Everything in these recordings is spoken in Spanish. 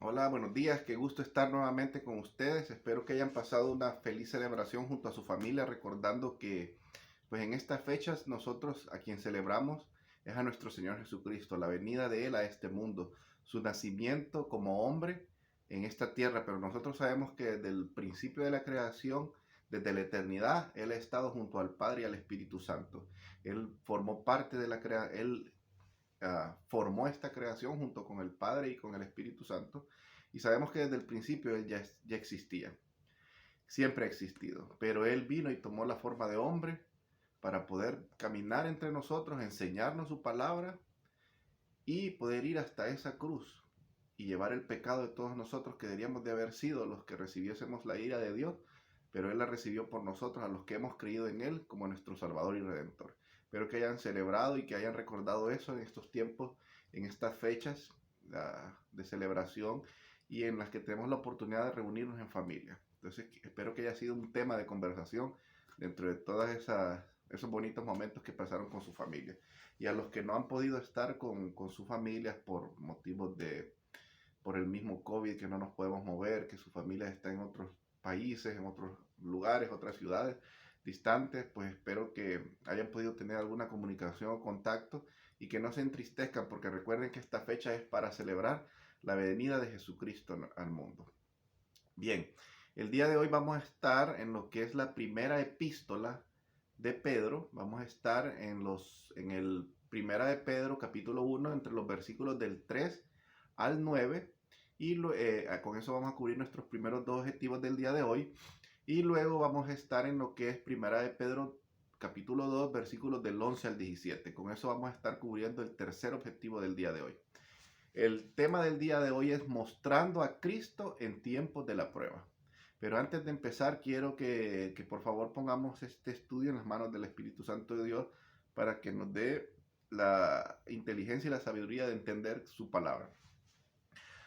Hola, buenos días, qué gusto estar nuevamente con ustedes. Espero que hayan pasado una feliz celebración junto a su familia, recordando que pues en estas fechas nosotros a quien celebramos es a nuestro Señor Jesucristo, la venida de Él a este mundo, su nacimiento como hombre en esta tierra, pero nosotros sabemos que desde el principio de la creación, desde la eternidad, Él ha estado junto al Padre y al Espíritu Santo. Él formó parte de la creación, Él formó esta creación junto con el Padre y con el Espíritu Santo. Y sabemos que desde el principio Él ya existía, siempre ha existido. Pero Él vino y tomó la forma de hombre para poder caminar entre nosotros, enseñarnos su palabra y poder ir hasta esa cruz y llevar el pecado de todos nosotros que deberíamos de haber sido los que recibiésemos la ira de Dios, pero Él la recibió por nosotros, a los que hemos creído en Él como nuestro Salvador y Redentor. Espero que hayan celebrado y que hayan recordado eso en estos tiempos, en estas fechas de celebración y en las que tenemos la oportunidad de reunirnos en familia. Entonces, espero que haya sido un tema de conversación dentro de todas esos bonitos momentos que pasaron con su familia. Y a los que no han podido estar con sus familias por motivos por el mismo COVID, que no nos podemos mover, que su familia está en otros países, en otros lugares, otras ciudades distantes, pues espero que hayan podido tener alguna comunicación o contacto y que no se entristezcan, porque recuerden que esta fecha es para celebrar la venida de Jesucristo al mundo. Bien, el día de hoy vamos a estar en lo que es la primera epístola de Pedro. Vamos a estar en el primera de Pedro, capítulo 1, entre los versículos del 3 al 9. Y con eso vamos a cubrir nuestros primeros dos objetivos del día de hoy. Y luego vamos a estar en lo que es primera de Pedro, capítulo 2, versículos del 11 al 17. Con eso vamos a estar cubriendo el tercer objetivo del día de hoy. El tema del día de hoy es mostrando a Cristo en tiempos de la prueba. Pero antes de empezar, quiero que por favor pongamos este estudio en las manos del Espíritu Santo de Dios para que nos dé la inteligencia y la sabiduría de entender su palabra.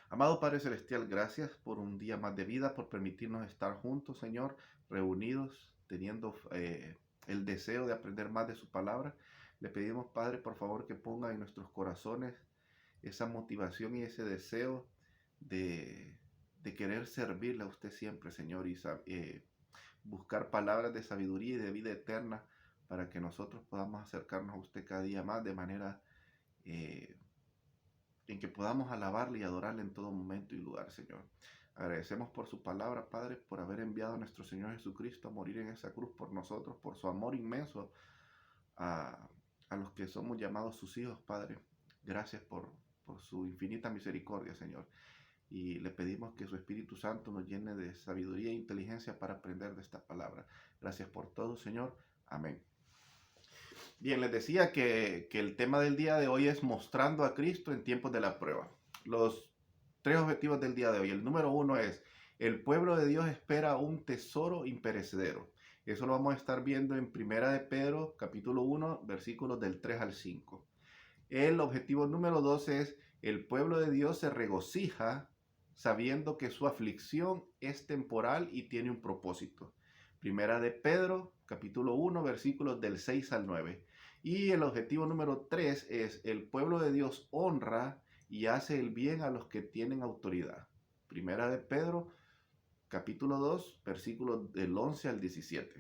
Amado Padre Celestial, gracias por un día más de vida, por permitirnos estar juntos, Señor, reunidos, teniendo el deseo de aprender más de su palabra. Le pedimos, Padre, por favor, que ponga en nuestros corazones esa motivación y ese deseo de, de querer servirle a usted siempre, Señor, y buscar palabras de sabiduría y de vida eterna para que nosotros podamos acercarnos a usted cada día más de manera eh, en que podamos alabarle y adorarle en todo momento y lugar, Señor. Agradecemos por su palabra, Padre, por haber enviado a nuestro Señor Jesucristo a morir en esa cruz por nosotros, por su amor inmenso a, a los que somos llamados sus hijos, Padre. Gracias por su infinita misericordia, Señor. Y le pedimos que su Espíritu Santo nos llene de sabiduría e inteligencia para aprender de esta palabra. Gracias por todo, Señor. Amén. Bien, les decía que el tema del día de hoy es mostrando a Cristo en tiempos de la prueba. Los tres objetivos del día de hoy. El número uno es, el pueblo de Dios espera un tesoro imperecedero. Eso lo vamos a estar viendo en Primera de Pedro, capítulo 1, versículos del 3 al 5. El objetivo número 2 es, el pueblo de Dios se regocija sabiendo que su aflicción es temporal y tiene un propósito. Primera de Pedro, capítulo 1, versículos del 6 al 9. Y el objetivo número 3 es, el pueblo de Dios honra y hace el bien a los que tienen autoridad. Primera de Pedro, capítulo 2, versículos del 11 al 17.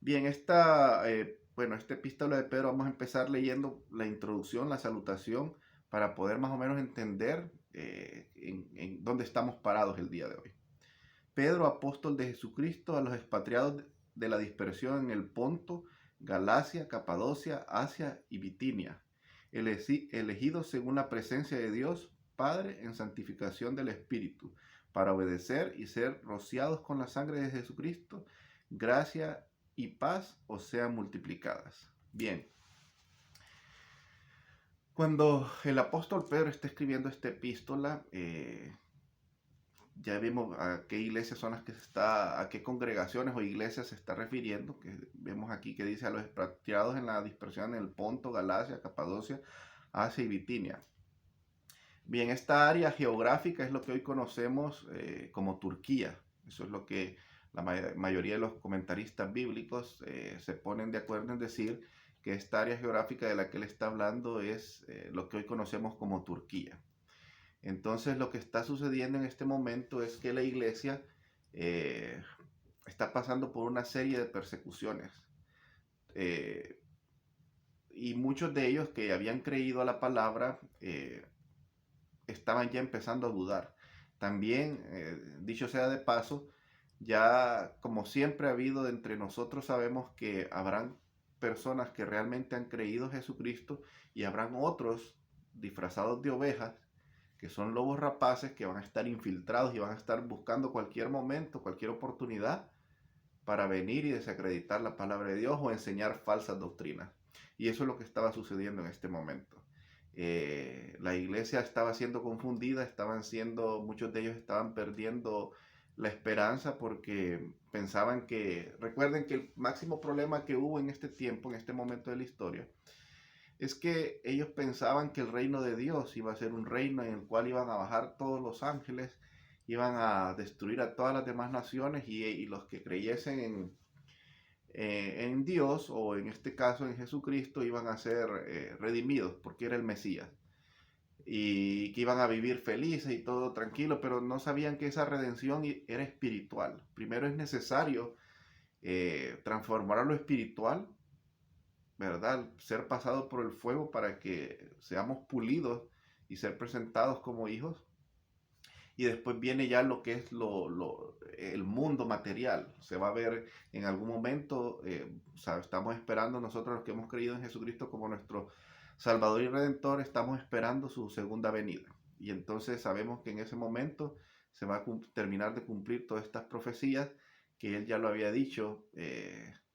Bien, esta epístola de Pedro vamos a empezar leyendo la introducción, la salutación, para poder más o menos entender en dónde estamos parados el día de hoy. Pedro, apóstol de Jesucristo, a los expatriados de la dispersión en el Ponto, Galacia, Capadocia, Asia y Bitinia, elegidos según la presencia de Dios, Padre, en santificación del Espíritu, para obedecer y ser rociados con la sangre de Jesucristo, gracia y paz os sean multiplicadas. Bien, cuando el apóstol Pedro está escribiendo esta epístola, ya vimos a qué iglesias son las que a qué congregaciones o iglesias se está refiriendo, que vemos aquí que dice a los expatriados en la dispersión en el Ponto, Galacia, Capadocia, Asia y Bitinia. Bien, esta área geográfica es lo que hoy conocemos como Turquía. Eso es lo que la mayoría de los comentaristas bíblicos se ponen de acuerdo en decir que esta área geográfica de la que él está hablando es lo que hoy conocemos como Turquía. Entonces lo que está sucediendo en este momento es que la iglesia eh, está pasando por una serie de persecuciones. Eh, y muchos de ellos que habían creído a la palabra estaban ya empezando a dudar. También, dicho sea de paso, ya como siempre ha habido entre nosotros, sabemos que habrán personas que realmente han creído en Jesucristo y habrán otros disfrazados de ovejas que son lobos rapaces que van a estar infiltrados y van a estar buscando cualquier momento, cualquier oportunidad para venir y desacreditar la palabra de Dios o enseñar falsas doctrinas. Y eso es lo que estaba sucediendo en este momento. La iglesia estaba siendo confundida, muchos de ellos estaban perdiendo la esperanza porque pensaban recuerden que el máximo problema que hubo en este tiempo, en este momento de la historia, es que ellos pensaban que el reino de Dios iba a ser un reino en el cual iban a bajar todos los ángeles, iban a destruir a todas las demás naciones y los que creyesen en Dios o en este caso en Jesucristo iban a ser redimidos porque era el Mesías y que iban a vivir felices y todo tranquilo, pero no sabían que esa redención era espiritual. Primero es necesario transformar a lo espiritual, ¿verdad? Ser pasado por el fuego para que seamos pulidos y ser presentados como hijos. Y después viene ya lo que es el mundo material. Se va a ver en algún momento, o sea, estamos esperando nosotros los que hemos creído en Jesucristo como nuestro Salvador y Redentor, estamos esperando su segunda venida. Y entonces sabemos que en ese momento se va a terminar de cumplir todas estas profecías que él ya lo había dicho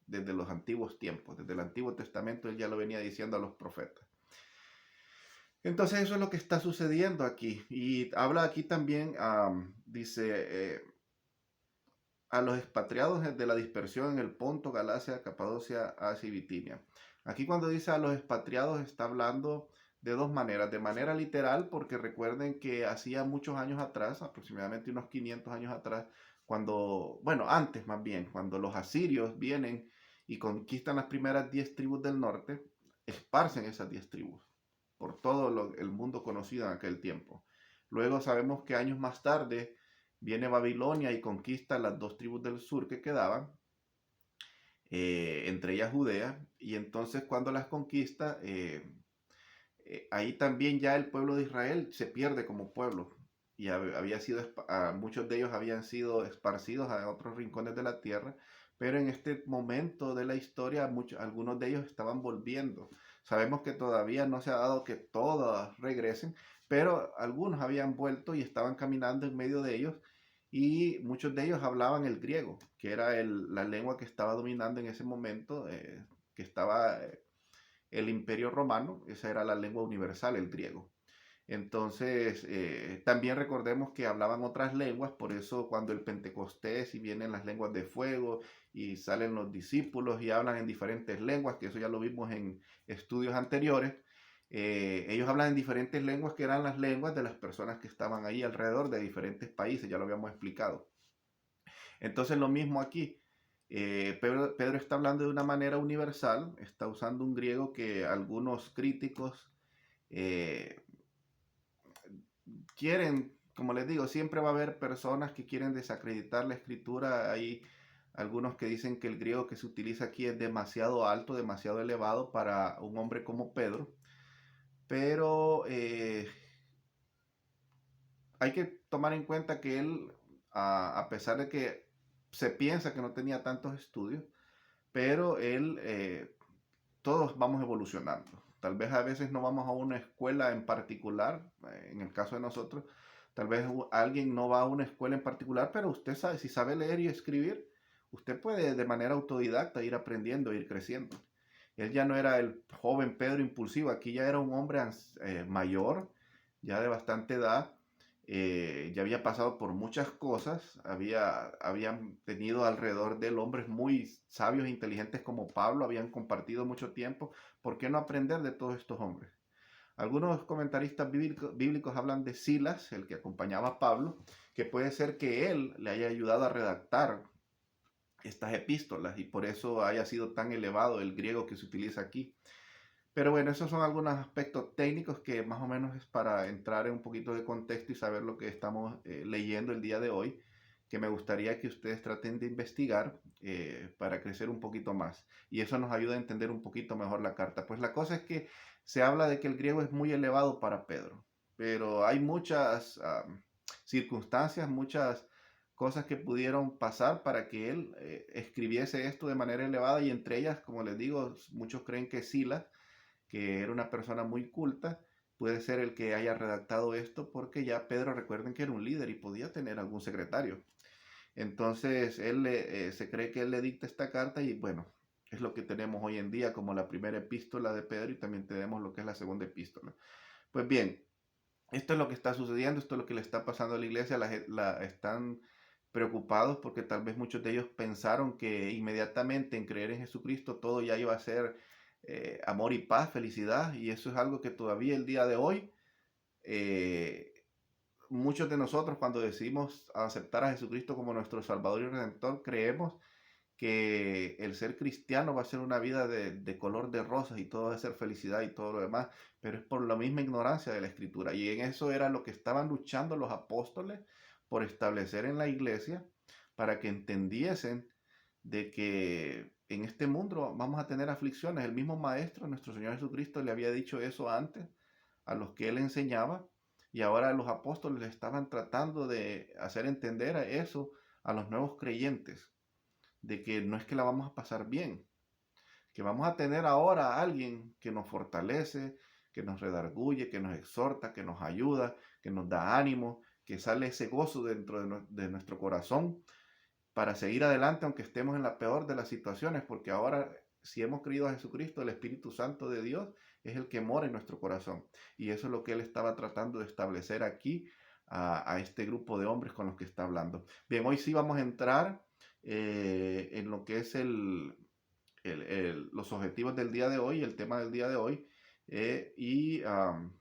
desde los antiguos tiempos. Desde el Antiguo Testamento él ya lo venía diciendo a los profetas. Entonces eso es lo que está sucediendo aquí. Y habla aquí también, dice, a los expatriados de la dispersión en el Ponto, Galacia, Capadocia, Asia y Bitinia. Aquí cuando dice a los expatriados está hablando de dos maneras. De manera literal, porque recuerden que hacía muchos años atrás, aproximadamente unos 500 años atrás, antes más bien, cuando los asirios vienen y conquistan las primeras 10 tribus del norte, esparcen esas 10 tribus por todo el mundo conocido en aquel tiempo. Luego sabemos que años más tarde viene Babilonia y conquista las 2 tribus del sur que quedaban, entre ellas Judea, y entonces cuando las conquista, ahí también ya el pueblo de Israel se pierde como pueblo, y muchos de ellos habían sido esparcidos a otros rincones de la tierra, pero en este momento de la historia algunos de ellos estaban volviendo. Sabemos que todavía no se ha dado que todos regresen, pero algunos habían vuelto y estaban caminando en medio de ellos y muchos de ellos hablaban el griego, que era la lengua que estaba dominando en ese momento, que estaba el Imperio Romano, esa era la lengua universal, el griego. Entonces, también recordemos que hablaban otras lenguas, por eso cuando el Pentecostés y vienen las lenguas de fuego y salen los discípulos y hablan en diferentes lenguas, que eso ya lo vimos en estudios anteriores, ellos hablan en diferentes lenguas que eran las lenguas de las personas que estaban ahí alrededor de diferentes países, ya lo habíamos explicado. Entonces lo mismo aquí. Pedro está hablando de una manera universal, está usando un griego que algunos críticos eh, quieren, como les digo, siempre va a haber personas que quieren desacreditar la escritura. Hay algunos que dicen que el griego que se utiliza aquí es demasiado alto, demasiado elevado para un hombre como Pedro. Pero hay que tomar en cuenta que él, a pesar de que se piensa que no tenía tantos estudios, pero él, todos vamos evolucionando. Tal vez a veces no vamos a una escuela en particular, en el caso de nosotros, tal vez alguien no va a una escuela en particular, pero usted sabe, si sabe leer y escribir, usted puede de manera autodidacta ir aprendiendo, ir creciendo. Él ya no era el joven Pedro impulsivo, aquí ya era un hombre mayor, ya de bastante edad, ya había pasado por muchas cosas, habían tenido alrededor de él hombres muy sabios e inteligentes como Pablo, habían compartido mucho tiempo. ¿Por qué no aprender de todos estos hombres? Algunos comentaristas bíblicos hablan de Silas, el que acompañaba a Pablo, que puede ser que él le haya ayudado a redactar estas epístolas y por eso haya sido tan elevado el griego que se utiliza aquí. Pero bueno, esos son algunos aspectos técnicos que más o menos es para entrar en un poquito de contexto y saber lo que estamos leyendo el día de hoy, que me gustaría que ustedes traten de investigar para crecer un poquito más. Y eso nos ayuda a entender un poquito mejor la carta. Pues la cosa es que se habla de que el griego es muy elevado para Pedro, pero hay muchas circunstancias, muchas cosas que pudieron pasar para que él escribiese esto de manera elevada, y entre ellas, como les digo, muchos creen que Silas, que era una persona muy culta, puede ser el que haya redactado esto, porque ya Pedro, recuerden que era un líder y podía tener algún secretario. Entonces, se cree que él le dicta esta carta, y bueno, es lo que tenemos hoy en día como la primera epístola de Pedro, y también tenemos lo que es la segunda epístola. Pues bien, esto es lo que está sucediendo, esto es lo que le está pasando a la iglesia. Están preocupados porque tal vez muchos de ellos pensaron que inmediatamente en creer en Jesucristo todo ya iba a ser amor y paz, felicidad, y eso es algo que todavía el día de hoy, eh, muchos de nosotros, cuando decidimos aceptar a Jesucristo como nuestro Salvador y Redentor, creemos que el ser cristiano va a ser una vida de color de rosas y todo va a ser felicidad y todo lo demás, pero es por la misma ignorancia de la Escritura. Y en eso era lo que estaban luchando los apóstoles por establecer en la iglesia, para que entendiesen de que en este mundo vamos a tener aflicciones. El mismo Maestro, nuestro Señor Jesucristo, le había dicho eso antes a los que él enseñaba, y ahora los apóstoles estaban tratando de hacer entender a eso a los nuevos creyentes, de que no es que la vamos a pasar bien, que vamos a tener ahora a alguien que nos fortalece, que nos redarguye, que nos exhorta, que nos ayuda, que nos da ánimo, que sale ese gozo dentro de nuestro corazón para seguir adelante aunque estemos en la peor de las situaciones, porque ahora, si hemos creído a Jesucristo, el Espíritu Santo de Dios es el que mora en nuestro corazón. Y eso es lo que él estaba tratando de establecer aquí a este grupo de hombres con los que está hablando. Bien, hoy sí vamos a entrar en lo que es los objetivos del día de hoy, el tema del día de hoy.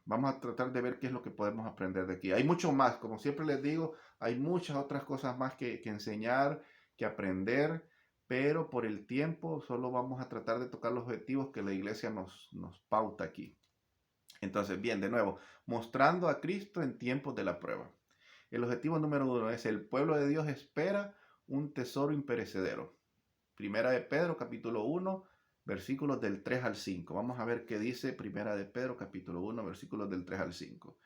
Vamos a tratar de ver qué es lo que podemos aprender de aquí. Hay mucho más, como siempre les digo, hay muchas otras cosas más que enseñar, que aprender, pero por el tiempo solo vamos a tratar de tocar los objetivos que la iglesia nos pauta aquí. Entonces, bien, de nuevo, mostrando a Cristo en tiempos de la prueba. El objetivo número 1 es: el pueblo de Dios espera un tesoro imperecedero. Primera de Pedro, capítulo 1, versículos del 3 al 5. Vamos a ver qué dice Primera de Pedro, capítulo 1, versículos del 3 al 5.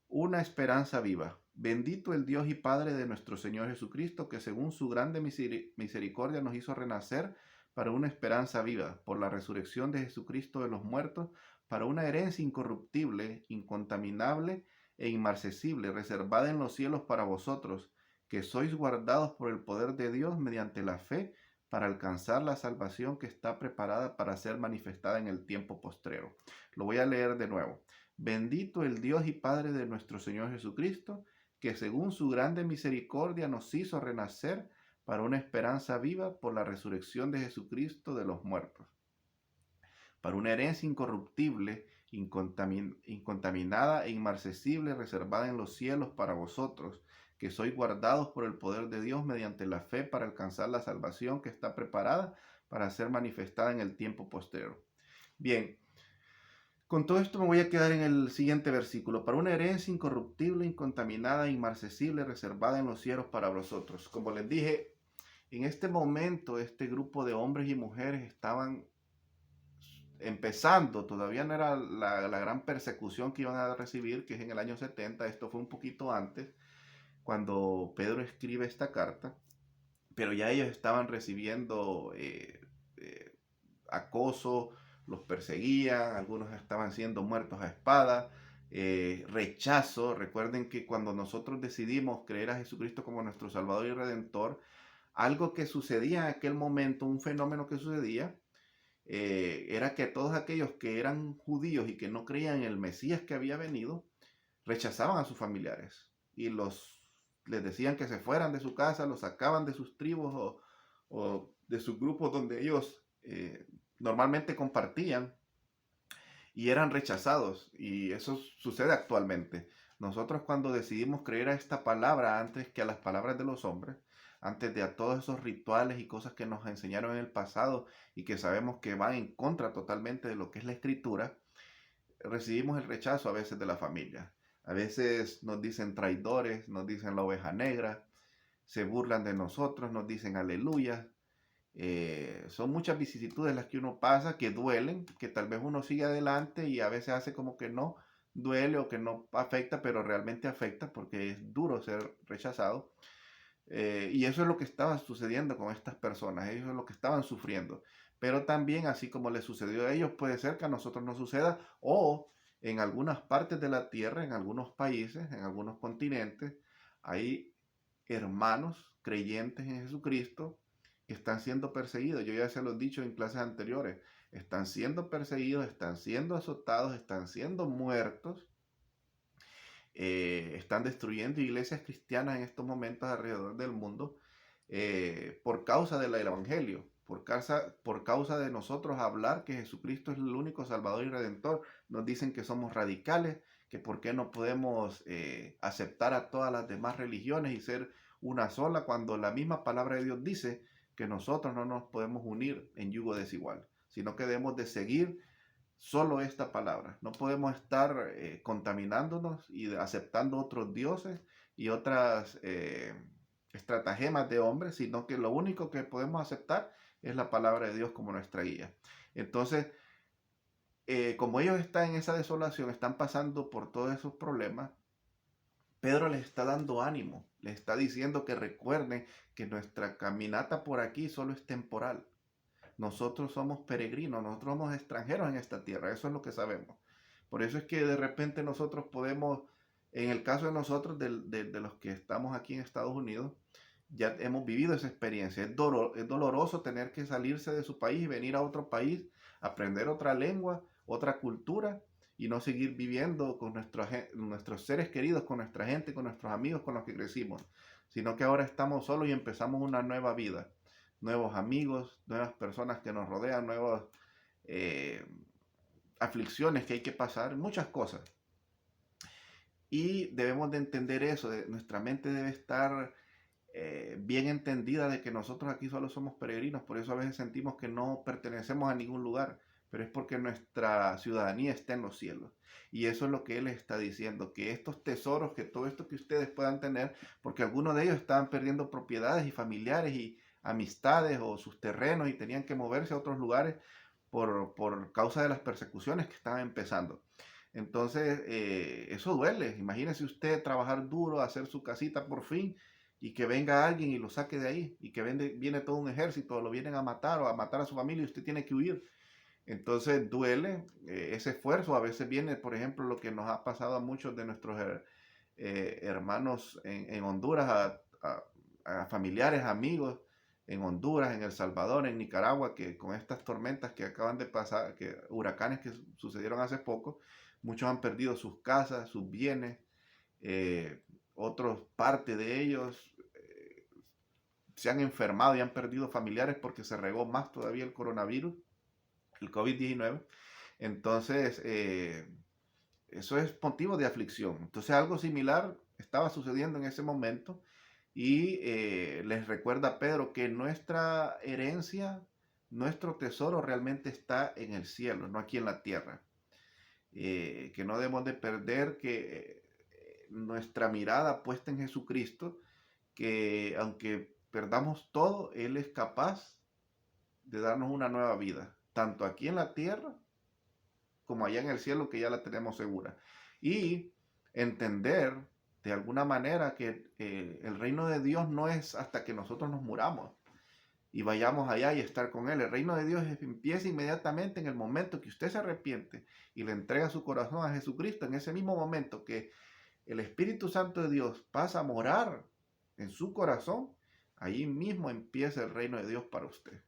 Una esperanza viva. Bendito el Dios y Padre de nuestro Señor Jesucristo, que según su grande misericordia nos hizo renacer para una esperanza viva, por la resurrección de Jesucristo de los muertos, para una herencia incorruptible, incontaminable e inmarcesible, reservada en los cielos para vosotros, que sois guardados por el poder de Dios mediante la fe, para alcanzar la salvación que está preparada para ser manifestada en el tiempo postrero. Lo voy a leer de nuevo. Bendito el Dios y Padre de nuestro Señor Jesucristo, que según su grande misericordia nos hizo renacer para una esperanza viva por la resurrección de Jesucristo de los muertos, para una herencia incorruptible, incontaminada e inmarcesible, reservada en los cielos para vosotros, que sois guardados por el poder de Dios mediante la fe para alcanzar la salvación que está preparada para ser manifestada en el tiempo postrero. Bien, con todo esto me voy a quedar en el siguiente versículo. Para una herencia incorruptible, incontaminada, inmarcesible, reservada en los cielos para vosotros. Como les dije, en este momento este grupo de hombres y mujeres estaban empezando, todavía no era la gran persecución que iban a recibir, que es en el año 70, esto fue un poquito antes, cuando Pedro escribe esta carta, pero ya ellos estaban recibiendo acoso, los perseguían, algunos estaban siendo muertos a espada, rechazo. Recuerden que cuando nosotros decidimos creer a Jesucristo como nuestro Salvador y Redentor, algo que sucedía en aquel momento, un fenómeno que sucedía, era que todos aquellos que eran judíos y que no creían en el Mesías que había venido, rechazaban a sus familiares y les decían que se fueran de su casa, los sacaban de sus tribus o de sus grupos donde ellos normalmente compartían, y eran rechazados. Y eso sucede actualmente. Nosotros, cuando decidimos creer a esta palabra antes que a las palabras de los hombres, antes de a todos esos rituales y cosas que nos enseñaron en el pasado y que sabemos que van en contra totalmente de lo que es la escritura, recibimos el rechazo a veces de la familia. A veces nos dicen traidores, nos dicen la oveja negra, se burlan de nosotros, nos dicen aleluya. Son muchas vicisitudes las que uno pasa que duelen, que tal vez uno sigue adelante y a veces hace como que no duele o que no afecta, pero realmente afecta porque es duro ser rechazado. Y eso es lo que estaba sucediendo con estas personas, ellos es lo que estaban sufriendo. Pero también, así como les sucedió a ellos, puede ser que a nosotros nos suceda, o en algunas partes de la tierra, en algunos países, en algunos continentes, hay hermanos creyentes en Jesucristo que están siendo perseguidos. Yo ya se los he dicho en clases anteriores, están siendo perseguidos, están siendo azotados, están siendo muertos, están destruyendo iglesias cristianas en estos momentos alrededor del mundo por causa del evangelio, por causa de nosotros hablar que Jesucristo es el único Salvador y Redentor. Nos dicen que somos radicales, que por qué no podemos aceptar a todas las demás religiones y ser una sola, cuando la misma palabra de Dios dice que nosotros no nos podemos unir en yugo desigual, sino que debemos de seguir solo esta palabra. No podemos estar contaminándonos y aceptando otros dioses y otras estratagemas de hombres, sino que lo único que podemos aceptar es la palabra de Dios como nuestra guía. Entonces, como ellos están en esa desolación, están pasando por todos esos problemas, Pedro les está dando ánimo, les está diciendo que recuerden que nuestra caminata por aquí solo es temporal. Nosotros somos peregrinos, nosotros somos extranjeros en esta tierra, eso es lo que sabemos. Por eso es que de repente nosotros podemos, en el caso de nosotros, de los que estamos aquí en Estados Unidos, ya hemos vivido esa experiencia. Es doloroso tener que salirse de su país y venir a otro país, aprender otra lengua, otra cultura y no seguir viviendo con nuestros seres queridos, con nuestra gente, con nuestros amigos con los que crecimos, sino que ahora estamos solos y empezamos una nueva vida, nuevos amigos, nuevas personas que nos rodean, nuevas eh, aflicciones que hay que pasar, muchas cosas. Y debemos de entender eso, nuestra mente debe estar bien entendida de que nosotros aquí solo somos peregrinos, por eso a veces sentimos que no pertenecemos a ningún lugar, pero es porque nuestra ciudadanía está en los cielos. Y eso es lo que Él está diciendo, que estos tesoros, que todo esto que ustedes puedan tener, porque algunos de ellos estaban perdiendo propiedades y familiares y amistades o sus terrenos y tenían que moverse a otros lugares por causa de las persecuciones que estaban empezando. Entonces, eso duele. Imagínese usted trabajar duro, hacer su casita por fin y que venga alguien y lo saque de ahí y que viene todo un ejército, lo vienen a matar o a matar a su familia y usted tiene que huir. Entonces duele ese esfuerzo. A veces viene, por ejemplo, lo que nos ha pasado a muchos de nuestros hermanos en Honduras, a familiares, amigos en Honduras, en El Salvador, en Nicaragua, que con estas tormentas que acaban de pasar, que huracanes que sucedieron hace poco, muchos han perdido sus casas, sus bienes, otros, parte de ellos se han enfermado y han perdido familiares porque se regó más todavía el coronavirus, el COVID-19. Entonces, eso es motivo de aflicción. Entonces, algo similar estaba sucediendo en ese momento y les recuerda a Pedro que nuestra herencia, nuestro tesoro realmente está en el cielo, no aquí en la tierra. Que no debemos de perder que nuestra mirada puesta en Jesucristo, que aunque perdamos todo, Él es capaz de darnos una nueva vida, tanto aquí en la tierra como allá en el cielo, que ya la tenemos segura. Y entender de alguna manera que el reino de Dios no es hasta que nosotros nos muramos y vayamos allá y estar con Él. El reino de Dios empieza inmediatamente en el momento que usted se arrepiente y le entrega su corazón a Jesucristo. En ese mismo momento que el Espíritu Santo de Dios pasa a morar en su corazón, ahí mismo empieza el reino de Dios para usted.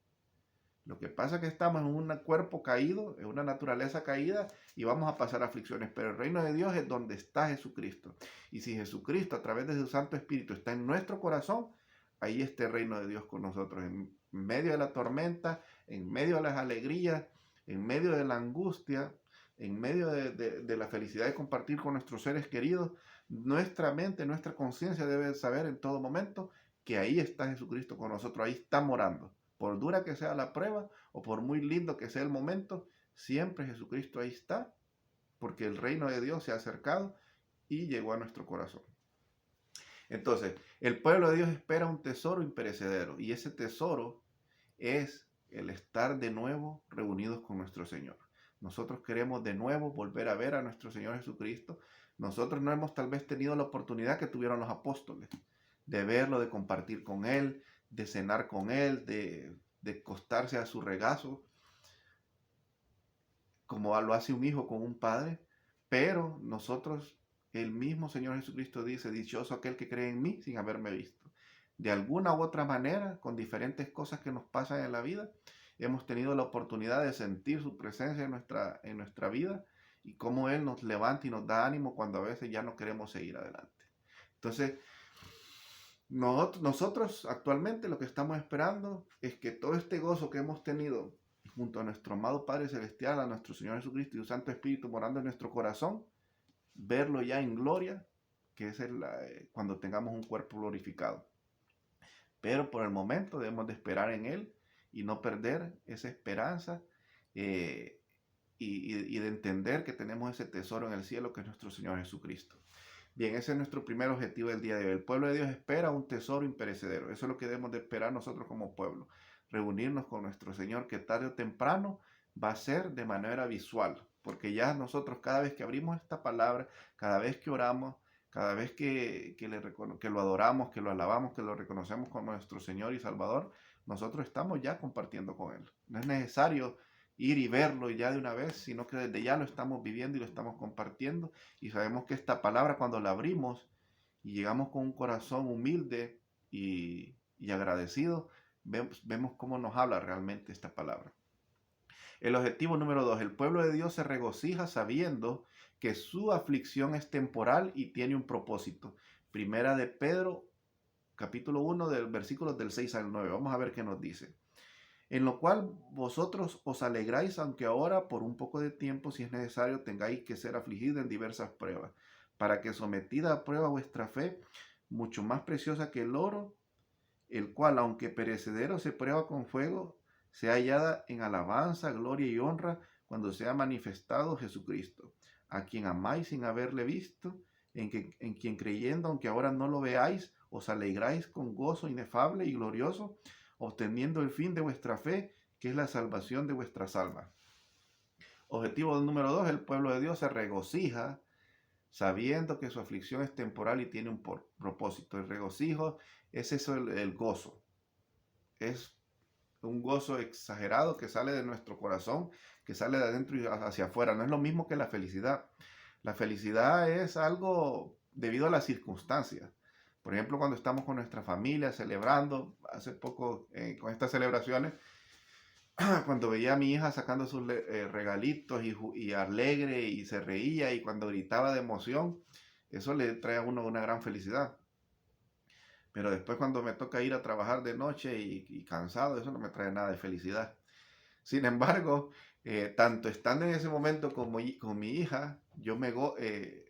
Lo que pasa es que estamos en un cuerpo caído, en una naturaleza caída y vamos a pasar aflicciones, pero el reino de Dios es donde está Jesucristo. Y si Jesucristo a través de su Santo Espíritu está en nuestro corazón, ahí está el reino de Dios con nosotros, en medio de la tormenta, en medio de las alegrías, en medio de la angustia, en medio de la felicidad de compartir con nuestros seres queridos. Nuestra mente, nuestra conciencia debe saber en todo momento que ahí está Jesucristo con nosotros, ahí está morando. Por dura que sea la prueba o por muy lindo que sea el momento, siempre Jesucristo ahí está, porque el reino de Dios se ha acercado y llegó a nuestro corazón. Entonces, el pueblo de Dios espera un tesoro imperecedero, y ese tesoro es el estar de nuevo reunidos con nuestro Señor. Nosotros queremos de nuevo volver a ver a nuestro Señor Jesucristo. Nosotros no hemos tal vez tenido la oportunidad que tuvieron los apóstoles, de verlo, de compartir con Él, de cenar con Él, de acostarse a su regazo, como lo hace un hijo con un padre. Pero nosotros, el mismo Señor Jesucristo dice, dichoso aquel que cree en mí sin haberme visto. De alguna u otra manera, con diferentes cosas que nos pasan en la vida, hemos tenido la oportunidad de sentir su presencia en nuestra vida y cómo Él nos levanta y nos da ánimo cuando a veces ya no queremos seguir adelante. Entonces, nosotros actualmente lo que estamos esperando es que todo este gozo que hemos tenido junto a nuestro amado Padre Celestial, a nuestro Señor Jesucristo y su Santo Espíritu morando en nuestro corazón, verlo ya en gloria, que es cuando tengamos un cuerpo glorificado. Pero por el momento debemos de esperar en Él y no perder esa esperanza y de entender que tenemos ese tesoro en el cielo que es nuestro Señor Jesucristo. Bien, ese es nuestro primer objetivo del día de hoy. El pueblo de Dios espera un tesoro imperecedero. Eso es lo que debemos de esperar nosotros como pueblo. Reunirnos con nuestro Señor, que tarde o temprano va a ser de manera visual. Porque ya nosotros cada vez que abrimos esta palabra, cada vez que oramos, cada vez que lo adoramos, que lo alabamos, que lo reconocemos como nuestro Señor y Salvador, nosotros estamos ya compartiendo con Él. No es necesario ir y verlo ya de una vez, sino que desde ya lo estamos viviendo y lo estamos compartiendo. Y sabemos que esta palabra, cuando la abrimos y llegamos con un corazón humilde y agradecido, vemos cómo nos habla realmente esta palabra. El objetivo número 2, el pueblo de Dios se regocija sabiendo que su aflicción es temporal y tiene un propósito. Primera de Pedro, capítulo 1, del versículos del 6 al 9. Vamos a ver qué nos dice. En lo cual vosotros os alegráis, aunque ahora por un poco de tiempo, si es necesario, tengáis que ser afligidos en diversas pruebas, para que sometida a prueba vuestra fe, mucho más preciosa que el oro, el cual, aunque perecedero, se prueba con fuego, sea hallada en alabanza, gloria y honra cuando sea manifestado Jesucristo, a quien amáis sin haberle visto, en quien creyendo, aunque ahora no lo veáis, os alegráis con gozo inefable y glorioso, obteniendo el fin de vuestra fe, que es la salvación de vuestras almas. Objetivo número 2, el pueblo de Dios se regocija sabiendo que su aflicción es temporal y tiene un propósito. El regocijo es eso, el gozo. Es un gozo exagerado que sale de nuestro corazón, que sale de adentro y hacia afuera. No es lo mismo que la felicidad. La felicidad es algo debido a las circunstancias. Por ejemplo, cuando estamos con nuestra familia celebrando, hace poco con estas celebraciones, cuando veía a mi hija sacando sus regalitos y alegre y se reía y cuando gritaba de emoción, eso le trae a uno una gran felicidad. Pero después cuando me toca ir a trabajar de noche y cansado, eso no me trae nada de felicidad. Sin embargo, tanto estando en ese momento como con mi hija,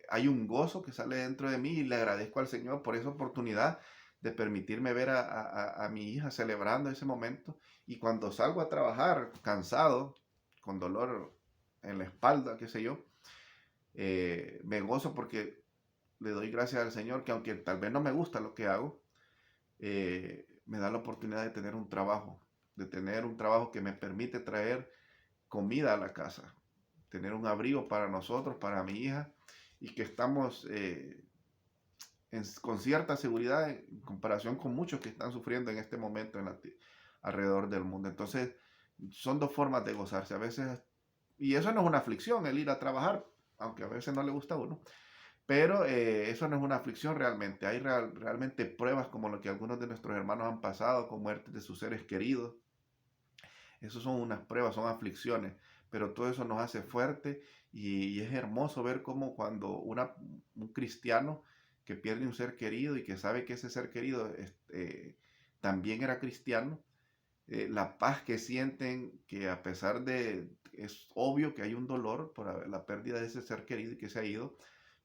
hay un gozo que sale dentro de mí y le agradezco al Señor por esa oportunidad de permitirme ver a mi hija celebrando ese momento. Y cuando salgo a trabajar cansado, con dolor en la espalda, qué sé yo, me gozo porque le doy gracias al Señor que aunque tal vez no me gusta lo que hago, me da la oportunidad de tener un trabajo que me permite traer comida a la casa, tener un abrigo para nosotros, para mi hija, y que estamos con cierta seguridad en comparación con muchos que están sufriendo en este momento alrededor del mundo. Entonces, son dos formas de gozarse. A veces, y eso no es una aflicción, el ir a trabajar, aunque a veces no le gusta a uno, pero eso no es una aflicción realmente. Hay realmente pruebas como lo que algunos de nuestros hermanos han pasado con muertes de sus seres queridos. Esas son unas pruebas, son aflicciones, pero todo eso nos hace fuerte y es hermoso ver cómo cuando un cristiano que pierde un ser querido y que sabe que ese ser querido también era cristiano, la paz que sienten, que a pesar de, es obvio que hay un dolor por la pérdida de ese ser querido y que se ha ido,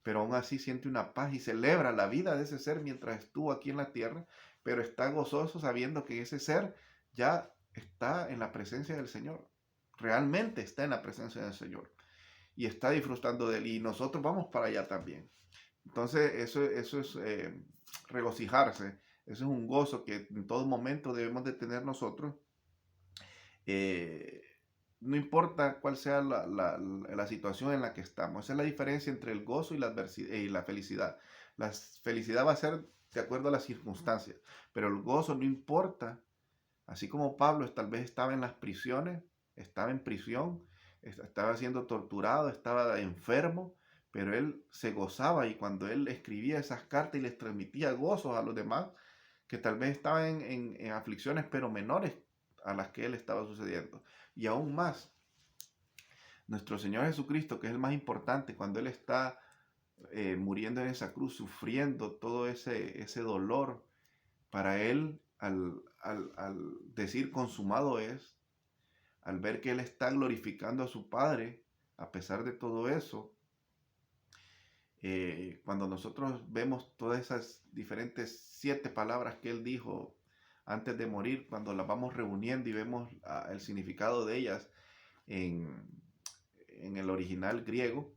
pero aún así siente una paz y celebra la vida de ese ser mientras estuvo aquí en la tierra, pero está gozoso sabiendo que ese ser ya está en la presencia del Señor, realmente está en la presencia del Señor y está disfrutando de él y nosotros vamos para allá también. Entonces eso es regocijarse, eso es un gozo que en todo momento debemos de tener nosotros. eh, no importa cuál sea la situación en la que estamos. Esa es la diferencia entre el gozo y la felicidad. La felicidad va a ser de acuerdo a las circunstancias, pero el gozo no importa. Así como Pablo tal vez estaba en las prisiones, estaba en prisión, estaba siendo torturado, estaba enfermo, pero él se gozaba y cuando él escribía esas cartas y les transmitía gozos a los demás, que tal vez estaban en aflicciones pero menores a las que él estaba sucediendo. Y aún más, nuestro Señor Jesucristo, que es el más importante, cuando Él está muriendo en esa cruz, sufriendo todo ese dolor, para Él, al decir consumado es, al ver que Él está glorificando a su Padre, a pesar de todo eso, cuando nosotros vemos todas esas diferentes 7 palabras que Él dijo antes de morir, cuando las vamos reuniendo y vemos el significado de ellas en, en el original griego,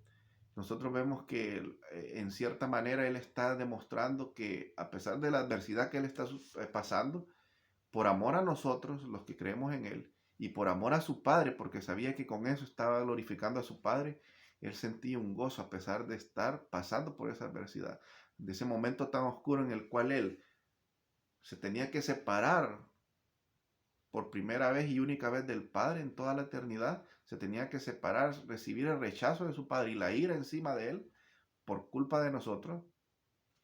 nosotros vemos que en cierta manera Él está demostrando que a pesar de la adversidad que Él está pasando, por amor a nosotros, los que creemos en Él, y por amor a su Padre, porque sabía que con eso estaba glorificando a su Padre, Él sentía un gozo a pesar de estar pasando por esa adversidad, de ese momento tan oscuro en el cual Él se tenía que separar por primera vez y única vez del Padre en toda la eternidad, se tenía que separar, recibir el rechazo de su Padre y la ira encima de Él por culpa de nosotros.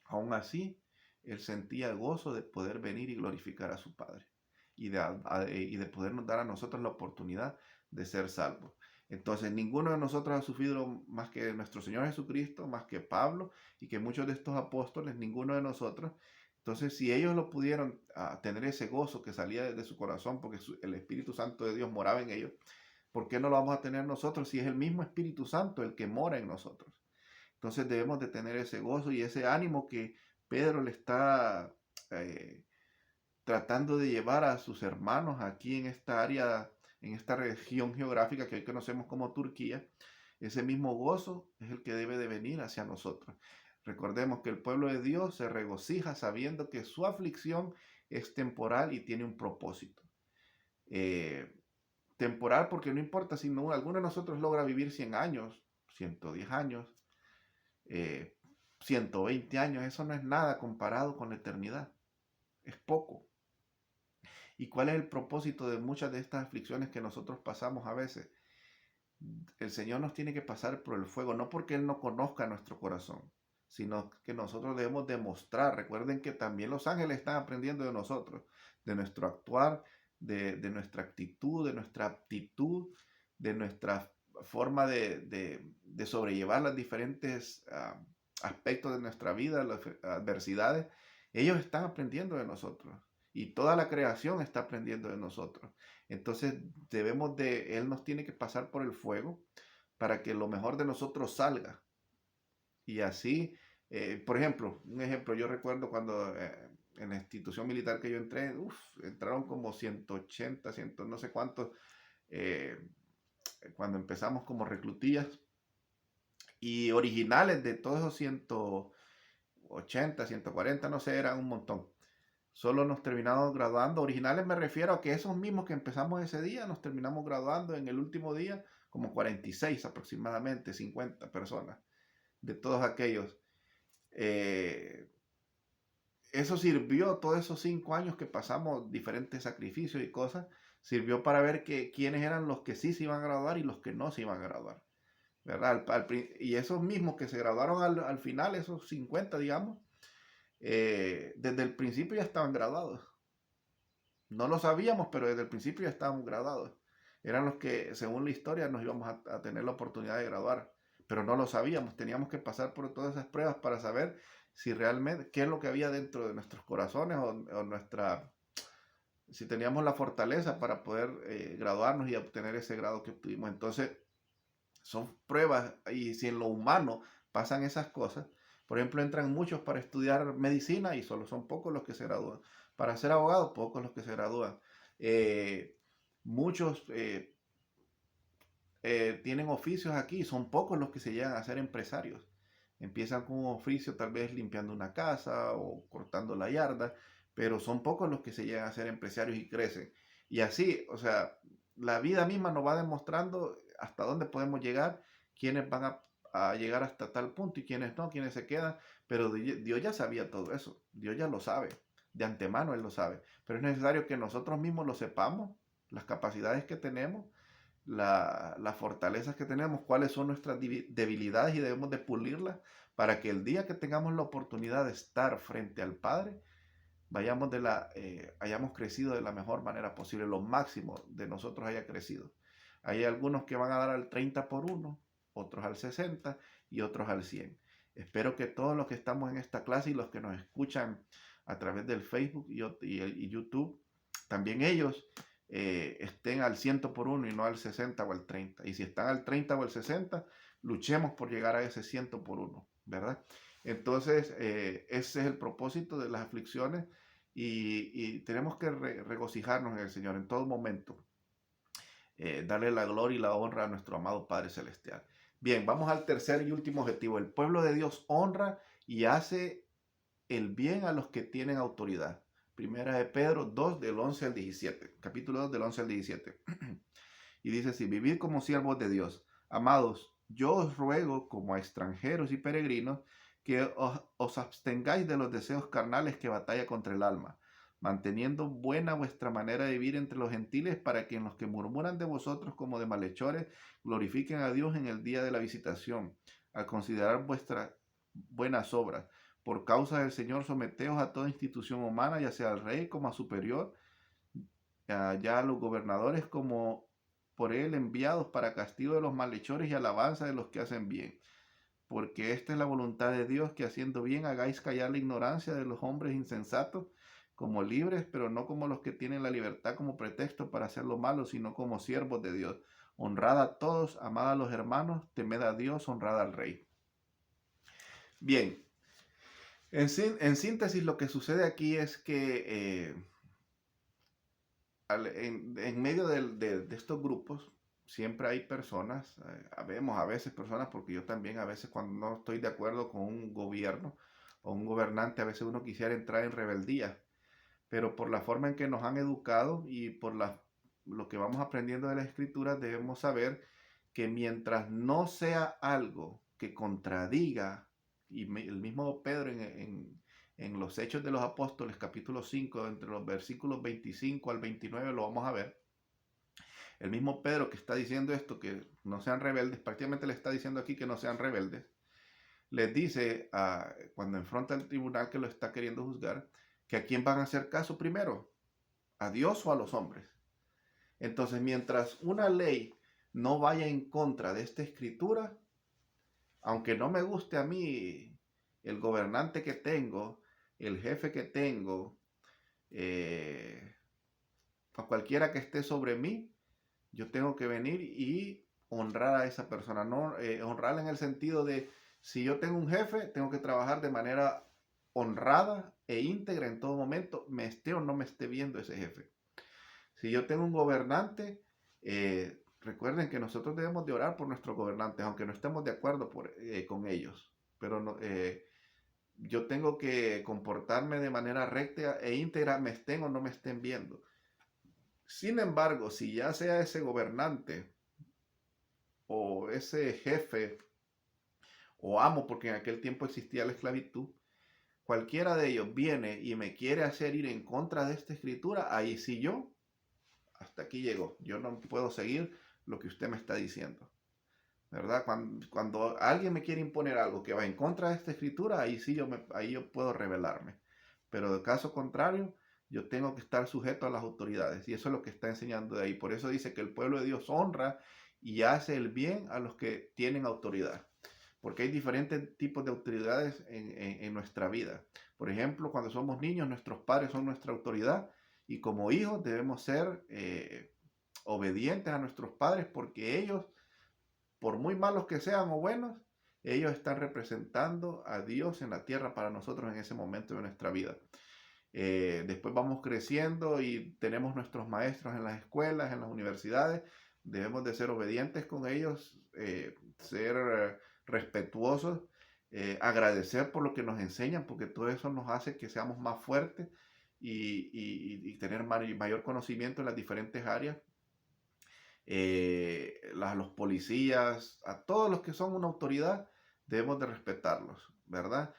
Aún así, Él sentía gozo de poder venir y glorificar a su Padre y de podernos dar a nosotros la oportunidad de ser salvos. Entonces, ninguno de nosotros ha sufrido más que nuestro Señor Jesucristo, más que Pablo y que muchos de estos apóstoles, ninguno de nosotros. Entonces, si ellos lo pudieron tener ese gozo que salía de su corazón porque el Espíritu Santo de Dios moraba en ellos, ¿por qué no lo vamos a tener nosotros si es el mismo Espíritu Santo el que mora en nosotros? Entonces debemos de tener ese gozo y ese ánimo que Pedro le está eh, tratando de llevar a sus hermanos aquí en esta área, en esta región geográfica que hoy conocemos como Turquía. Ese mismo gozo es el que debe de venir hacia nosotros. Recordemos que el pueblo de Dios se regocija sabiendo que su aflicción es temporal y tiene un propósito. Eh, Temporal porque no importa si alguno de nosotros logra vivir 100 años, 110 años, eh, 120 años, eso no es nada comparado con la eternidad, es poco. ¿Y cuál es el propósito de muchas de estas aflicciones que nosotros pasamos a veces? El Señor nos tiene que pasar por el fuego, no porque Él no conozca nuestro corazón, sino que nosotros debemos demostrar. Recuerden que también los ángeles están aprendiendo de nosotros, de nuestro actuar, de nuestra actitud, de nuestra aptitud, de nuestra forma de sobrellevar los diferentes aspectos de nuestra vida, las adversidades. Ellos están aprendiendo de nosotros y toda la creación está aprendiendo de nosotros. Entonces Él nos tiene que pasar por el fuego para que lo mejor de nosotros salga. Y así, por ejemplo, un ejemplo, yo recuerdo cuando en la institución militar que yo entré, entraron como 180, 100, no sé cuántos, eh, cuando empezamos como reclutillas, y originales de todos esos 180, 140, no sé, eran un montón. Solo nos terminamos graduando. Originales me refiero a que esos mismos que empezamos ese día, nos terminamos graduando en el último día, como 46 aproximadamente, 50 personas, de todos aquellos. Eh, Eso sirvió, todos esos 5 años que pasamos diferentes sacrificios y cosas, sirvió para ver quiénes eran los que sí se iban a graduar y los que no se iban a graduar. ¿Verdad? Y esos mismos que se graduaron al final, esos 50, digamos, desde el principio ya estaban graduados. No lo sabíamos, pero desde el principio ya estábamos graduados. Eran los que, según la historia, nos íbamos a tener la oportunidad de graduar. Pero no lo sabíamos. Teníamos que pasar por todas esas pruebas para saber si realmente, qué es lo que había dentro de nuestros corazones si teníamos la fortaleza para poder graduarnos y obtener ese grado que obtuvimos. Entonces, son pruebas y si en lo humano pasan esas cosas. Por ejemplo, entran muchos para estudiar medicina y solo son pocos los que se gradúan. Para ser abogado, pocos los que se gradúan. Muchos tienen oficios aquí, son pocos los que se llegan a ser empresarios. Empiezan con un oficio tal vez limpiando una casa o cortando la yarda, pero son pocos los que se llegan a ser empresarios y crecen. Y así, o sea, la vida misma nos va demostrando hasta dónde podemos llegar, quiénes van a llegar hasta tal punto y quiénes no, quiénes se quedan, pero Dios ya sabía todo eso, Dios ya lo sabe, de antemano Él lo sabe, pero es necesario que nosotros mismos lo sepamos, las capacidades que tenemos, las fortalezas que tenemos, cuáles son nuestras debilidades y debemos de pulirlas para que el día que tengamos la oportunidad de estar frente al Padre, hayamos crecido de la mejor manera posible, lo máximo de nosotros haya crecido. Hay algunos que van a dar al 30 por 1, otros al 60 y otros al 100. Espero que todos los que estamos en esta clase y los que nos escuchan a través del Facebook y YouTube, también ellos estén al 100 por 1 y no al 60 o al 30. Y si están al 30 o al 60, luchemos por llegar a ese 100 por 1, ¿verdad? Entonces, ese es el propósito de las aflicciones y tenemos que regocijarnos en el Señor en todo momento. Darle la gloria y la honra a nuestro amado Padre Celestial. Bien, vamos al tercer y último objetivo. El pueblo de Dios honra y hace el bien a los que tienen autoridad. Primera de Pedro 2, del 11 al 17. Capítulo 2, del 11 al 17. Y dice así: vivid como siervos de Dios. Amados, yo os ruego, como a extranjeros y peregrinos, que os abstengáis de los deseos carnales que batalla contra el alma, manteniendo buena vuestra manera de vivir entre los gentiles, para que en los que murmuran de vosotros como de malhechores, glorifiquen a Dios en el día de la visitación, al considerar vuestras buenas obras. Por causa del Señor, someteos a toda institución humana, ya sea al rey como a superior, ya a los gobernadores como por él enviados, para castigo de los malhechores y alabanza de los que hacen bien. Porque esta es la voluntad de Dios, que haciendo bien hagáis callar la ignorancia de los hombres insensatos, como libres, pero no como los que tienen la libertad como pretexto para hacer lo malo, sino como siervos de Dios. Honrad a todos, amad a los hermanos, temed a Dios, honrad al rey. Bien, en síntesis, lo que sucede aquí es que en medio de estos grupos siempre hay personas, vemos a veces personas, porque yo también a veces cuando no estoy de acuerdo con un gobierno o un gobernante, a veces uno quisiera entrar en rebeldía, pero por la forma en que nos han educado y por lo que vamos aprendiendo de las escrituras, debemos saber que mientras no sea algo que contradiga, y el mismo Pedro en los Hechos de los Apóstoles, capítulo 5, entre los versículos 25 al 29, lo vamos a ver. El mismo Pedro que está diciendo esto, que no sean rebeldes, prácticamente le está diciendo aquí que no sean rebeldes, les dice, cuando enfrenta al tribunal que lo está queriendo juzgar, que a quién van a hacer caso primero, a Dios o a los hombres. Entonces, mientras una ley no vaya en contra de esta escritura, aunque no me guste a mí el gobernante que tengo, el jefe que tengo, a cualquiera que esté sobre mí, yo tengo que venir y honrar a esa persona. No honrarla en el sentido de, si yo tengo un jefe, tengo que trabajar de manera honrada e íntegra en todo momento, me esté o no me esté viendo ese jefe. Si yo tengo un gobernante, recuerden que nosotros debemos de orar por nuestros gobernantes, aunque no estemos de acuerdo con ellos. Pero no, yo tengo que comportarme de manera recta e íntegra, me estén o no me estén viendo. Sin embargo, si ya sea ese gobernante o ese jefe o amo, porque en aquel tiempo existía la esclavitud, cualquiera de ellos viene y me quiere hacer ir en contra de esta escritura, ahí sí yo, hasta aquí llegó. Yo no puedo seguir lo que usted me está diciendo, ¿verdad? Cuando alguien me quiere imponer algo que va en contra de esta escritura, ahí sí ahí yo puedo rebelarme. Pero de caso contrario, yo tengo que estar sujeto a las autoridades. Y eso es lo que está enseñando de ahí. Por eso dice que el pueblo de Dios honra y hace el bien a los que tienen autoridad. Porque hay diferentes tipos de autoridades en nuestra vida. Por ejemplo, cuando somos niños, nuestros padres son nuestra autoridad. Y como hijos debemos ser obedientes a nuestros padres, porque ellos, por muy malos que sean o buenos, ellos están representando a Dios en la tierra para nosotros en ese momento de nuestra vida. Después vamos creciendo y tenemos nuestros maestros en las escuelas, en las universidades. Debemos de ser obedientes con ellos, ser respetuosos, agradecer por lo que nos enseñan, porque todo eso nos hace que seamos más fuertes y tener mayor conocimiento en las diferentes áreas. Los policías, a todos los que son una autoridad, debemos de respetarlos, ¿verdad?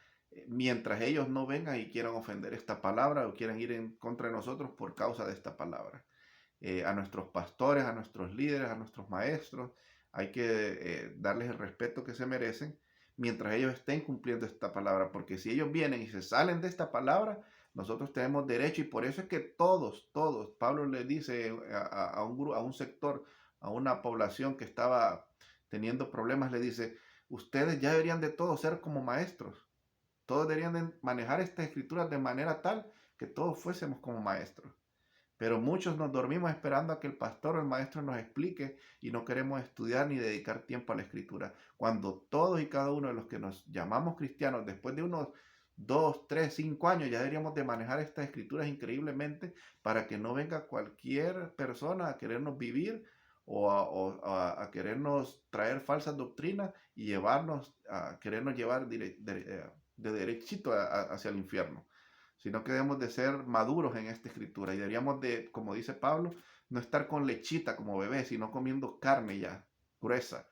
Mientras ellos no vengan y quieran ofender esta palabra o quieran ir en contra de nosotros por causa de esta palabra. A nuestros pastores, a nuestros líderes, a nuestros maestros, hay que darles el respeto que se merecen mientras ellos estén cumpliendo esta palabra, porque si ellos vienen y se salen de esta palabra, nosotros tenemos derecho, y por eso es que todos, Pablo le dice a un sector, a una población que estaba teniendo problemas, le dice, ustedes ya deberían de todos ser como maestros, todos deberían de manejar estas escrituras de manera tal que todos fuésemos como maestros. Pero muchos nos dormimos esperando a que el pastor o el maestro nos explique y no queremos estudiar ni dedicar tiempo a la escritura. Cuando todos y cada uno de los que nos llamamos cristianos, después de unos 2, 3, 5 años, ya deberíamos de manejar estas escrituras increíblemente para que no venga cualquier persona a querernos vivir o a querernos traer falsas doctrinas y a querernos llevar de derechito hacia el infierno, sino que debemos de ser maduros en esta escritura y deberíamos de, como dice Pablo, no estar con lechita como bebés, sino comiendo carne ya gruesa,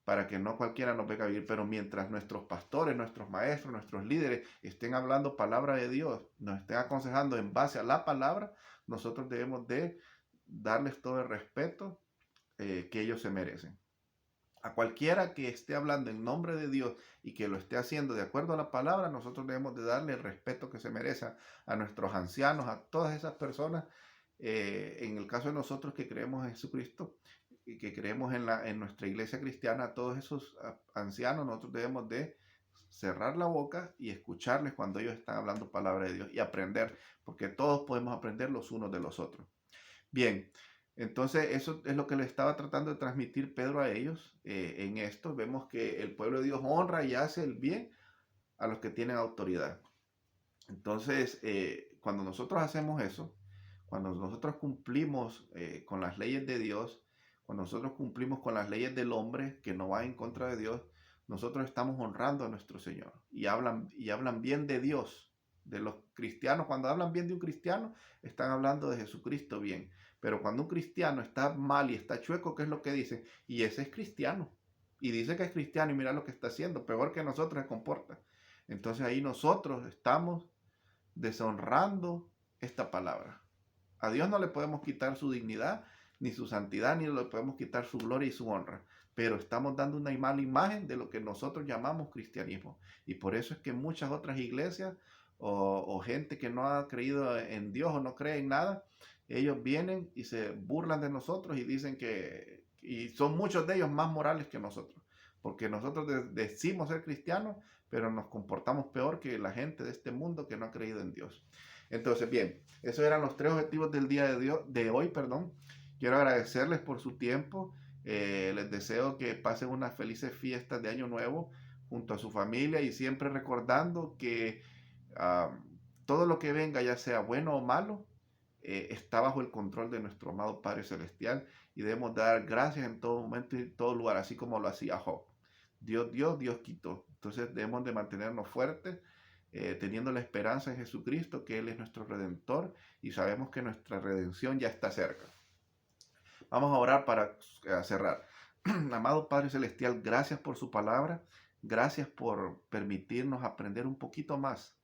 para que no cualquiera nos venga a vivir. Pero mientras nuestros pastores, nuestros maestros, nuestros líderes estén hablando palabra de Dios, nos estén aconsejando en base a la palabra, nosotros debemos de darles todo el respeto que ellos se merecen. A cualquiera que esté hablando en nombre de Dios y que lo esté haciendo de acuerdo a la palabra, nosotros debemos de darle el respeto que se merece a nuestros ancianos, a todas esas personas. En el caso de nosotros que creemos en Jesucristo y que creemos en nuestra iglesia cristiana, a todos esos ancianos, nosotros debemos de cerrar la boca y escucharles cuando ellos están hablando palabra de Dios y aprender, porque todos podemos aprender los unos de los otros. Bien, entonces eso es lo que le estaba tratando de transmitir Pedro a ellos en esto. Vemos que el pueblo de Dios honra y hace el bien a los que tienen autoridad. Entonces, cuando nosotros hacemos eso, cuando nosotros cumplimos con las leyes de Dios, cuando nosotros cumplimos con las leyes del hombre que no va en contra de Dios, nosotros estamos honrando a nuestro Señor y hablan bien de Dios, de los cristianos. Cuando hablan bien de un cristiano, están hablando de Jesucristo bien. Pero cuando un cristiano está mal y está chueco, ¿qué es lo que dicen? Y ese es cristiano. Y dice que es cristiano y mira lo que está haciendo, peor que nosotros se comporta. Entonces ahí nosotros estamos deshonrando esta palabra. A Dios no le podemos quitar su dignidad, ni su santidad, ni le podemos quitar su gloria y su honra. Pero estamos dando una mala imagen de lo que nosotros llamamos cristianismo. Y por eso es que muchas otras iglesias o gente que no ha creído en Dios o no cree en nada, ellos vienen y se burlan de nosotros y dicen y son muchos de ellos más morales que nosotros. Porque nosotros decimos ser cristianos, pero nos comportamos peor que la gente de este mundo que no ha creído en Dios. Entonces, bien, esos eran los 3 objetivos del día de hoy. Quiero agradecerles por su tiempo. Les deseo que pasen unas felices fiestas de Año Nuevo junto a su familia y siempre recordando que todo lo que venga, ya sea bueno o malo, está bajo el control de nuestro amado Padre Celestial y debemos dar gracias en todo momento y en todo lugar, así como lo hacía Job. Dios dio, Dios quitó. Entonces debemos de mantenernos fuertes, teniendo la esperanza en Jesucristo, que Él es nuestro Redentor y sabemos que nuestra redención ya está cerca. Vamos a orar para cerrar. Amado Padre Celestial, gracias por su palabra, gracias por permitirnos aprender un poquito más,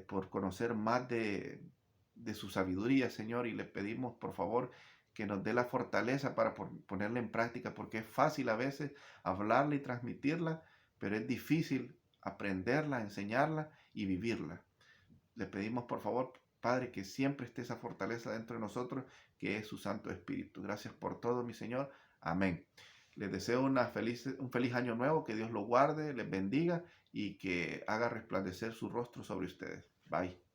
por conocer más de su sabiduría, Señor, y le pedimos, por favor, que nos dé la fortaleza para ponerla en práctica, porque es fácil a veces hablarla y transmitirla, pero es difícil aprenderla, enseñarla y vivirla. Le pedimos, por favor, Padre, que siempre esté esa fortaleza dentro de nosotros, que es su Santo Espíritu. Gracias por todo, mi Señor. Amén. Les deseo un feliz año nuevo, que Dios lo guarde, les bendiga y que haga resplandecer su rostro sobre ustedes. Bye.